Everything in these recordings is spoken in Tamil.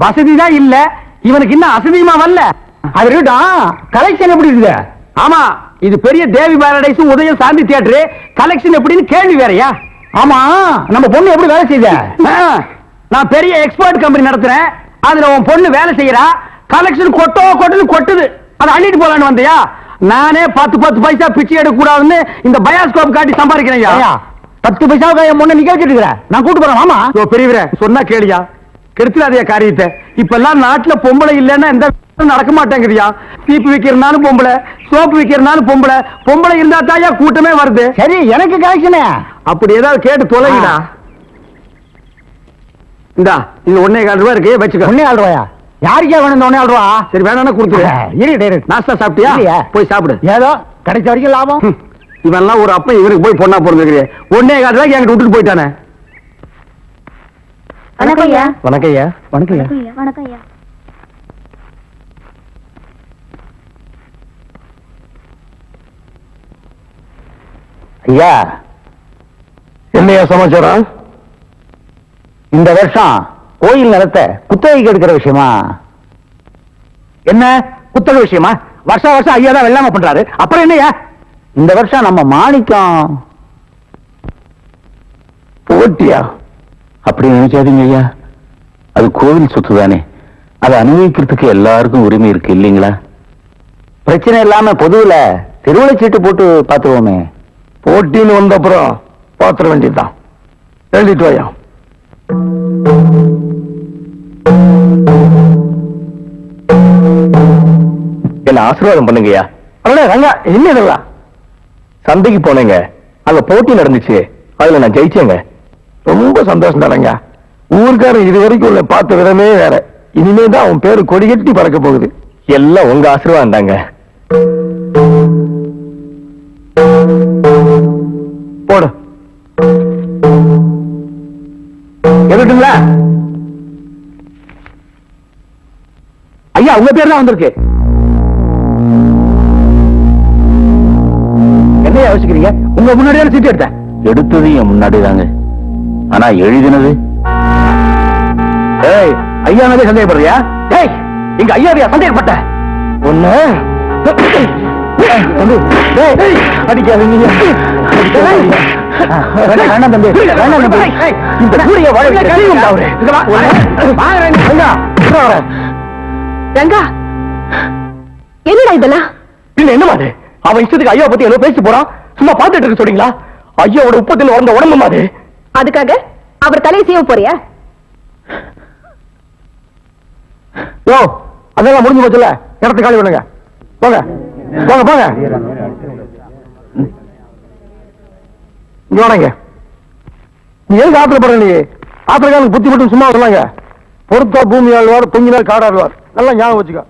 வசதிதான் இல்ல, இவனுக்கு இன்னும் அசதியுமா வரல. அது கலெக்ஷன் எப்படி இருக்குது? ஆமா, இது பெரிய தேவி பாரடைஸ் உதயம் சாந்தி தியேட்டர், கலெக்ஷன் எப்படின்னு கேள்வி வேறயா? ஆமா, நம்ம பொண்ணு எப்படி வேலை செய்த? நான் பெரிய எக்ஸ்போர்ட் கம்பெனி நடத்துறேன், அதுல உன் பொண்ணு வேலை செய்யறா. கலெக்ஷன் கொட்டுது, அதை அள்ளிட்டு போலான்னு வந்தியா? நானே 10 பைசா பிச்சை எடுக்க கூடாதுன்னு இந்த பயாஸ்கோப் காட்டி சம்பாதிக்கிறேன். 10 பைசாவுக்கு என் பொண்ணு நிகழ்ச்சிட்டு இருக்கிறேன், நான் கூட்டு போறேன். ஆமா பெரியவரே, சொன்னா கேளியா, கெடுத்துடாதே காரியத்தை. இப்ப எல்லாம் நாட்டுல பொம்பளை இல்லைன்னா எந்த நடக்க மாட்டேங்குதியா. சீப்பு விக்கிறனாலும் பொம்பளை, சோப்பு விக்கிறனாலும் பொம்பளை, பொம்பளை இருந்தா தாயா கூட்டமே வருது. சரி, எனக்கு கலெக்ஷனே அப்படி ஏதாவது கேட்டு தொலைங்கடா. இந்தா, இது 1.25 ரூபாய் இருக்கு, வச்சுக்க. 1.25 ரூபாயா? யாருக்கே வேணும் 1.25 ரூபா? சரி, வேணா கொடுத்துரு. நாஸ்தா சாப்பிட்டியா? போய் சாப்பிடு. ஏதோ கிடைச்ச வரைக்கும் லாபம். இவெல்லாம் ஒரு அப்ப இவருக்கு போய் பொண்ணா பிறந்திருக்கிறே. 1.25 ரூபாய்க்கு என்கிட்ட விட்டுட்டு போயிட்டானே. வணக்கம் ஐயா. வணக்கம் ஐயா. வணக்கம் ஐயா. வணக்கம் ஐயா. ஐயா, என்னையா சமாச்சாரம்? இந்த வருஷம் கோயில் நிலத்தை குத்தகைக்கு எடுக்கிற விஷயமா? என்ன குத்தகை விஷயமா? வருஷம் ஐயா தான் வெள்ளாம பண்றாரு, அப்புறம் என்னையா? இந்த வருஷம் நம்ம மாணிக்கம் போட்டியா? அப்படி நினைச்சாதீங்க ஐயா, அது கோவில் சொத்து தானே, அதை அனுபவிக்கிறதுக்கு எல்லாருக்கும் உரிமை இருக்கு இல்லைங்களா? பிரச்சனை இல்லாம பொதுவுல திருவிழை சீட்டு போட்டு பாத்துருவோமே. போட்டின்னு வந்த அப்புறம் பாத்திர வேண்டியதுதான். எழுதிட்டு வாயா. என்ன ஆசீர்வாதம் பண்ணுங்கய்யா. ரங்கா, என்ன இதெல்லாம்? சந்தைக்கு போனேங்க, அங்க போட்டி நடந்துச்சு, அதுல நான் ஜெயிச்சேங்க. ரொம்ப சந்தோஷம் தானங்க. ஊருக்காரன் இது வரைக்கும் உள்ள பார்த்த விதமே வேற. இனிமே தான் அவன் பேரு கொடிகட்டி பறக்க போகுது. எல்லாம் உங்க ஆசீர்வாதம் தாங்க. போடு. எதுட்டுங்களா ஐயா? உங்க பேர் தான் வந்திருக்கு. என்ன யோசிக்கிறீங்க? உங்க முன்னாடியே சீட்டு எடுத்தேன். எடுத்தது என் முன்னாடி தாங்க, ஆனா எழுதினது ஐயா மேலே சந்தேகப்படுறியா? இங்க ஐயாவையா சந்தேகப்பட்ட? ஒண்ணு அடிக்காதீங்க. வேண்டாம் தம்பி, வேண்டாம் தம்பி. இந்த கூடிய ரங்கா, என்னடா இதெல்லாம்? இல்ல என்ன மாதிரி அவன் இஷ்டத்துக்கு ஐயா பத்தி என்ன பேசி போறான், சும்மா பாத்துட்டு இருக்க சொல்றீங்களா? ஐயாவோட உப்பத்தில் வந்த உடம்பு மாதிரி. அதுக்காக அவர் தலையை சீவ போறியா? யோ, அதெல்லாம் முடிஞ்சு போச்சுல, இடத்து காலி பண்ணுங்க. போங்க போங்க போங்க. இங்க நீ எதுக்கு ஆத்திரப்படுற? நீ ஆத்திரக்காரனுக்கு புத்தி மட்டும் சும்மா சொல்லாங்க. பொறுத்தா பூமி ஆழ்வார், பொங்கினார் காடாடுவார். நல்லா ஞாபகம் வச்சுக்க.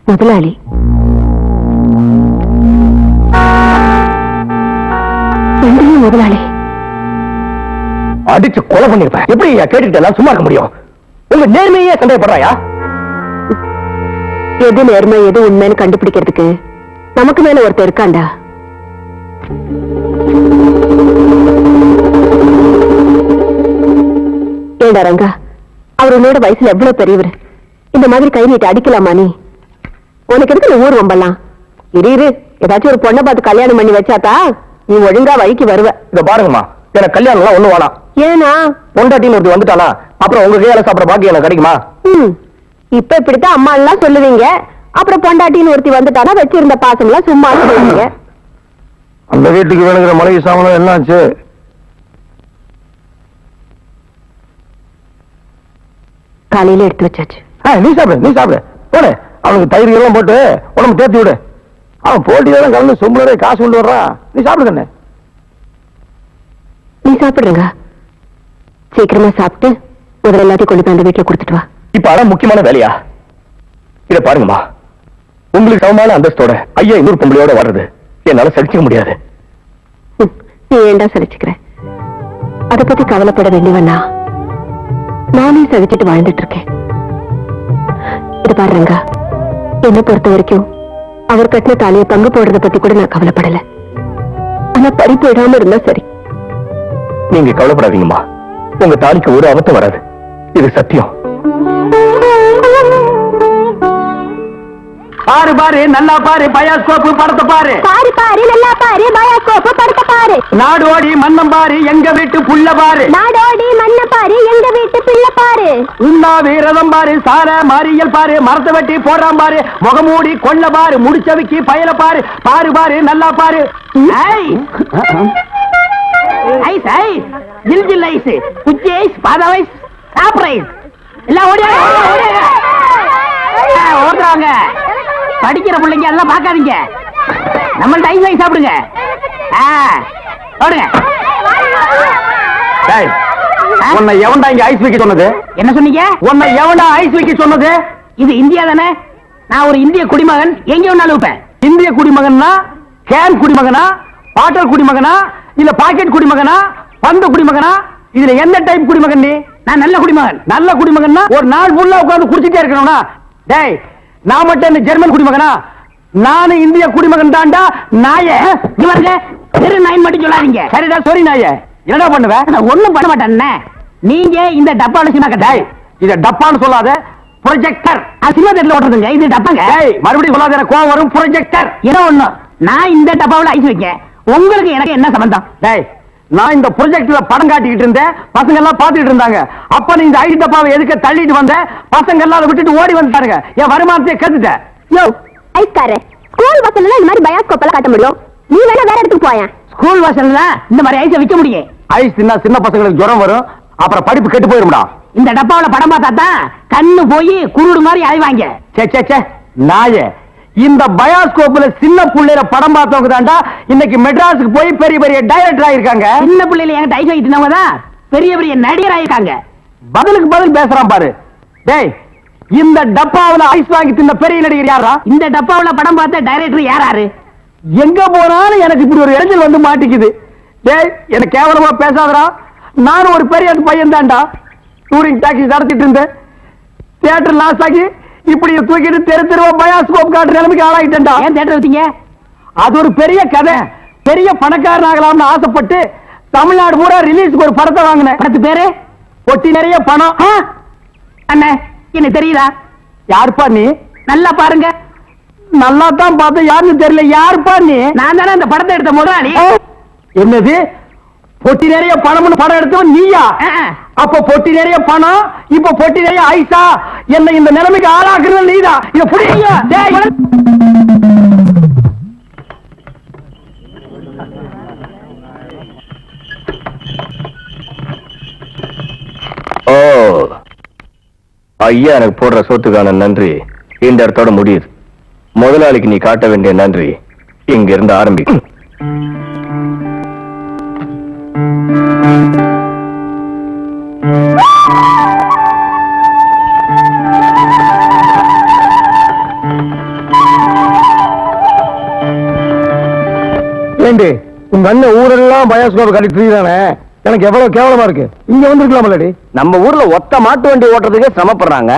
முதலாளி, முதலாளி அடிச்சு கொலை பண்ணிருப்பேன். எப்படி கேட்டுக்கிட்டு எல்லாம் சும்மா இருக்க முடியும்? உங்க நேர்மையே சந்தேகப்படுறாயா? எது நேர்மை எது உண்மைன்னு கண்டுபிடிக்கிறதுக்கு நமக்கு மேல ஒருத்தர் இருக்காண்டா. ஏண்டா ரங்கா, அவர் உன்னோட வயசுல எவ்வளவு பெரியவர், இந்த மாதிரி கை நீட்டு அடிக்கலாமா? நீ உனக்கு எதுக்கு இந்த ஊர் வம்பலாம்? இரு, ஏதாச்சும் ஒரு பொண்ணை பார்த்து கல்யாணம் பண்ணி வச்சாத்தா நீ ஒழுங்கா வழிக்கு வருவ. இத பாருங்கம்மா, எனக்கு கல்யாணம் எல்லாம் ஒண்ணு வேணாம். ஏனா பொண்டாட்டின்னு ஒருத்தி வந்துட்டானா அப்புறம் உங்க கையால சாப்பிட பாக்கி எனக்கு கிடைக்குமா? இப்ப இப்படித்தான் அம்மா எல்லாம் சொல்லுவீங்க, அப்புறம் பொண்டாட்டின்னு ஒருத்தி வந்துட்டானா வச்சிருந்த பாசம் எல்லாம் சும்மா சொல்லுவீங்க. அந்த வீட்டுக்கு வேணுங்கிற மளிகை சாமான் என்னாச்சு? காலையில எடுத்து வச்சாச்சு. நீ சாப்பிடு போடு. அவனுக்கு தயிர் எல்லாம் போட்டு உடம்பு தேத்தி விடு. அவன் போட்டியெல்லாம் கலந்து சொம்பளரே காசு கொண்டு வர்றான். நீ சாப்பிடு கண்ணு. நீ சாப்பிடுங்க, சீக்கிரமா சாப்பிட்டு முதல்ல எல்லாத்தையும் கொண்டு போய் அந்த வீட்டுல கொடுத்துட்டு வா. இப்ப அதான் முக்கியமான வேலையா? இத பாருங்கம்மா, உங்களுக்கு சமமான அந்தஸ்தோட ஐயா இன்னொரு பொம்பளையோட வர்றது என்னால சகிச்சுக்க முடியாது. நீ ஏண்டா சகிச்சுக்கிற? அதை பத்தி கவலைப்பட வேண்டியவனா? நானே சகிச்சுட்டு வாழ்ந்துட்டு இருக்கேன். இது பாருங்க, என்ன பொறுத்த வரைக்கும் அவர் கட்டின தாலியை பங்கு போடுறத பத்தி கூட நான் கவலைப்படல. ஆனா படிப்பு விடாம இருந்தா சரி. நீங்க கவலைப்படாதீங்கம்மா, உங்க தாலிக்கு ஒரு ஆபத்தும் வராது, இது சத்தியம். பாரு பாரு நல்லா பாரு பயாஸ்கோப்பு படத்தை பாரு. பாரு பாரு நல்லா பாரு பயாஸ்கோப்பு படத்தை பாரு. நாடோடி மன்னம் பாரு எங்க வீட்டு புள்ள பாரு. நாடோடி மண்ண பாரு எங்க வீட்டு பிள்ளை பாரு. உண்ணாவி ரதம் பாரு சார மாரியல் பாரு மரத்தை வெட்டி போடுறான் பாரு முகமூடி கொள்ள பாரு முடிச்சவிக்கி பயல பாரு. பாரு பாரு நல்லா பாரு. ஐஸ் ஐஸ் ஜில் ஜில் ஐஸ் குச்சி ஐஸ் பாதாம் ஐஸ் சாப்பிட்ற ஐஸ் எல்லாம் ஓடுறாங்க. படிக்கிற பிள்ளைங்க எல்லாம் பார்க்காதீங்க, நம்மள்ட்ட ஐஸ் ஐஸ் சாப்பிடுங்க. ஓடுங்க. உன்னை எவன்டா இங்க ஐஸ் வைக்க சொன்னது? என்ன சொன்னீங்க? உன்னை எவன்டா ஐஸ் வைக்க சொன்னது? இது இந்தியா தானே? நான் ஒரு இந்திய குடிமகன், எங்க வேணாலும் வைப்பேன். இந்திய குடிமகன்னா கேன் குடிமகனா, பாட்டல் குடிமகனா, இல்ல பாக்கெட் குடிமகனா, பந்து குடிமகனா? இதுல என்ன டைப் குடிமகன் நீ? நான் நல்ல குடிமகன். நல்ல குடிமகன்னா ஒரு நாள் ஃபுல்லா உட்கார்ந்து குடிச்சிட்டே இருக்கணும்னா? டேய், நான் மட்டும் என்ன ஜெர்மன் குடிமகனா? நானும் இந்திய குடிமகன் தான்டா. நாயே இவருங்க தெரு நாய் மட்டும் சொல்லாதீங்க. சரிடா, சாரி நாயே. என்னடா பண்ணுவேன்? நான் ஒண்ணும் பண்ண மாட்டேன். நீங்க இந்த டப்பால சினிமா கட்டாய். இத டப்பான்னு சொல்லாத, ப்ரொஜெக்டர். சினிமா தேட்டர்ல ஓட்டுறதுங்க, இது டப்பாங்க. மறுபடியும் சொல்லாத, எனக்கு கோவம் வரும். ப்ரொஜெக்டர் ஏதோ ஒண்ணு. நான் இந்த டப்பாவில் ஐஸ் வைக்கேன், உங்களுக்கு எனக்கு என்ன சம்பந்தம்? டேய், நான் இந்த ப்ரொஜெக்ட்ல படம் காட்டிக்கிட்டு இருந்தேன், பசங்க எல்லாம் பாத்துக்கிட்டு இருந்தாங்க. அப்ப நீ இந்த ஐஸ் டப்பாவை எதுக்கு தள்ளிட்டு வந்த? பசங்க எல்லாம் அதை விட்டுட்டு ஓடி வந்துட்டாருங்க. என் வருமானத்தை கெடுத்துட்ட. யோ ஐஸ்காரே, ஸ்கூல் பஸ்ல இந்த மாதிரி பயாஸ்கோப் எல்லாம் காட்ட முடியும், நீ வேணா வேற இடத்துக்கு போயேன். ஸ்கூல் பஸ்ல இந்த மாதிரி ஐஸை விற்க முடியும். ஐஸ் தின்னா சின்ன பசங்களுக்கு ஜுரம் வரும், அப்புறம் படிப்பு கெட்டு போயிரும்டா. இந்த டப்பாவில படம் பார்த்தா தான் கண்ணு போய் குருடு மாதிரி அலைவாங்க. சே சே சே நாயே, இந்த பயாஸ்கோப்ல சின்ன புள்ளையில படம் பார்த்தவங்க தான்டா இன்னைக்கு மெட்ராஸுக்கு போய் பெரிய பெரிய டைரக்டர் ஆயிருக்காங்க. சின்ன பிள்ளைல என்கிட்ட ஐஸ் வைக்கிட்டவங்க தான் பெரிய பெரிய நடிகர் ஆயிருக்காங்க. பதிலுக்கு பதில் பேசுறான் பாரு. டேய், இந்த டப்பாவுல ஐஸ் வாங்கி தின்ன பெரிய நடிகர் யாரா? இந்த டப்பாவுல படம் பார்த்த டைரக்டர் யாராரு? எங்க போனாலும் எனக்கு இப்படி ஒரு இடைஞ்சல் வந்து மாட்டிக்குது. டேய், எனக்கு கேவலமா பேசாதடா. நானும் ஒரு பெரிய பையன் தான்டா. டூரிங் டாக்ஸி நடத்திட்டு இருந்தேன். தியேட்டர் லாஸ் ஆகி இப்படி தூக்கிட்டு தெரு தெருவா பயாஸ்கோப் காட்டுற நிலைமைக்கு ஆளாகிட்டேன்டா. ஏன் தியேட்டர் வச்சீங்க? அது ஒரு பெரிய கதை. பெரிய பணக்காரன் ஆகலாம்னு ஆசைப்பட்டு தமிழ்நாடு பூரா ரிலீஸ்க்கு ஒரு படத்தை வாங்கினேன். படத்து பேரு பொட்டி நிறைய பணம். அண்ணே, என்ன தெரியுதா? யாருப்பா நீ? நல்லா பாருங்க. நல்லா தான் பார்த்தேன், யாருன்னு தெரியல. யாருப்பா நீ? நான் தானே அந்த படத்தை எடுத்த முதலாளி. என்னது, பொட்டி நிறைய பணம்னு படம் எடுத்தவன் நீயா? அப்ப பொட்டி நிறைய பணம், இப்ப பொட்டி நிறைய ஐசா. என்ன இந்த நிலைமைக்கு ஆளாக்குறது நீதான். இத புடிங்க. ஓ, ஐயா எனக்கு போடுற சோத்துக்கான நன்றி இந்த இடத்தோட முடியுது. முதலாளிக்கு நீ காட்ட வேண்டிய நன்றி இங்க இருந்து ஆரம்பிக்கும். ஏண்டி, உங்க அண்ணன் ஊரெல்லாம் பயாஸ்கோப் கழித்து தானே? எனக்கு எவ்வளவு கேவலமா இருக்கு. இங்க வந்திருக்கலாம்லடி. நம்ம ஊர்ல ஒத்த மாட்டு வண்டி ஓட்டுறதுக்கே சிரமப்படுறாங்க,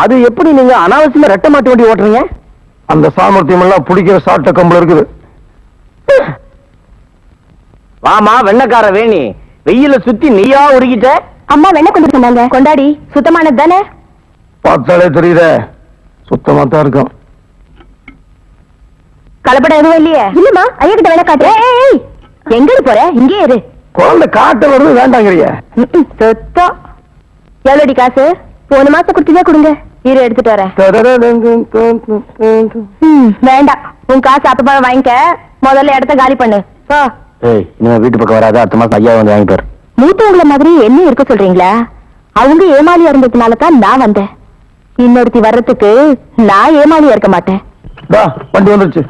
அது எப்படி நீங்க அனாவசியமா ரெட்டை மாட்டு வண்டி ஓட்டுறீங்க? அந்த சாமர்த்தியம் எல்லாம் பிடிக்கிற சாட்ட கம்பளம் இருக்குது. வாமா வெண்ணக்கார வேணி, வெயில சுத்தி நீயா உருகிட்ட. அம்மா வெண்ணெய் கொண்டு சொன்னாங்க, கொண்டாடி. சுத்தமானது தானே? பார்த்தாலே தெரியுத, சுத்தமா தான் இருக்கும். கலப்படம் எதுவும் இல்லையே? இல்லம்மா, ஐயா கிட்ட வேணா காட்டு. எங்க போற? இங்கே இரு. குழந்தை காட்ட வருது வேண்டாங்கிறிய. சுத்தம். எவ்வளோடி காசு? போன மாசம் கொடுத்ததே கொடுங்க, இரு எடுத்துட்டு வரேன். வேண்டாம், உன் காசு அப்ப வாங்கிக்க. முதல்ல இடத்த காலி பண்ணு. இனிமே வீட்டு பக்கம் வராத, அடுத்த மாசம் ஐயா வந்து வாங்கிப்பாரு. மூத்தவங்கள மாதிரி என்ன இருக்க சொல்றீங்களா? அவங்க ஏமாளியா இருந்ததுனால தான் நான் வந்தேன். இன்னொருத்தி வர்றதுக்கு நான் ஏமாளியா இருக்க மாட்டேன். வண்டி வந்துருச்சு.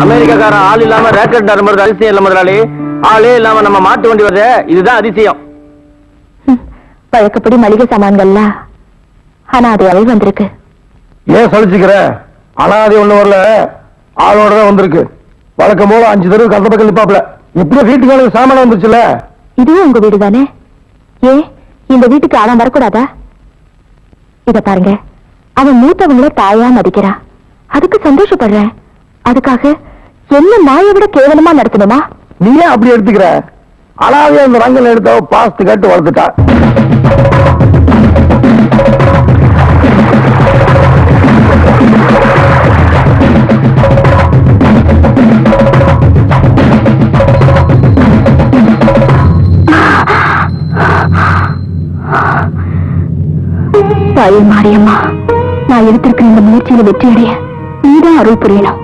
அமெரிக்காக்காரன் ஆள் இல்லாம ரேக்கெட் நம்புறது அதிசயம் இல்ல முதலாளி. ஆளே இல்லாம நம்ம மாட்டு வண்டி வருது, இதுதான் அதிசயம். பழக்கப்படி மளிகை சாமான்கள்லாம் அனாதையாவே வந்திருக்கு. ஏன் சலிச்சுக்கிற? அனாதை ஒண்ணு வரல, ஆளோட தான் வந்திருக்கு. வழக்கம் போல 5 தடவை கந்த பக்கம் நிப்பாப்ல. இப்படி வீட்டுக்கு சாமான வந்துச்சுல. இதுவும் உங்க வீடு தானே? ஏன் இந்த வீட்டுக்கு அவன் வரக்கூடாதா? இத பாருங்க, அவன் மூத்தவங்கள தாயா மதிக்கிறா, அதுக்கு சந்தோஷப்படுறேன். அதுக்காக என்ன நாயை விட கேவலமா நடத்தணுமா? நீ ஏன் அப்படி எடுத்துக்கிற? அனாவே அந்த ரங்கல் எடுத்த பாஸ்து கட்டு வளர்த்துட்டா. தாயே மாரியம்மா, நான் எடுத்திருக்கிற இந்த முயற்சியில வெற்றியடைய நீதான் அருள் புரியணும்.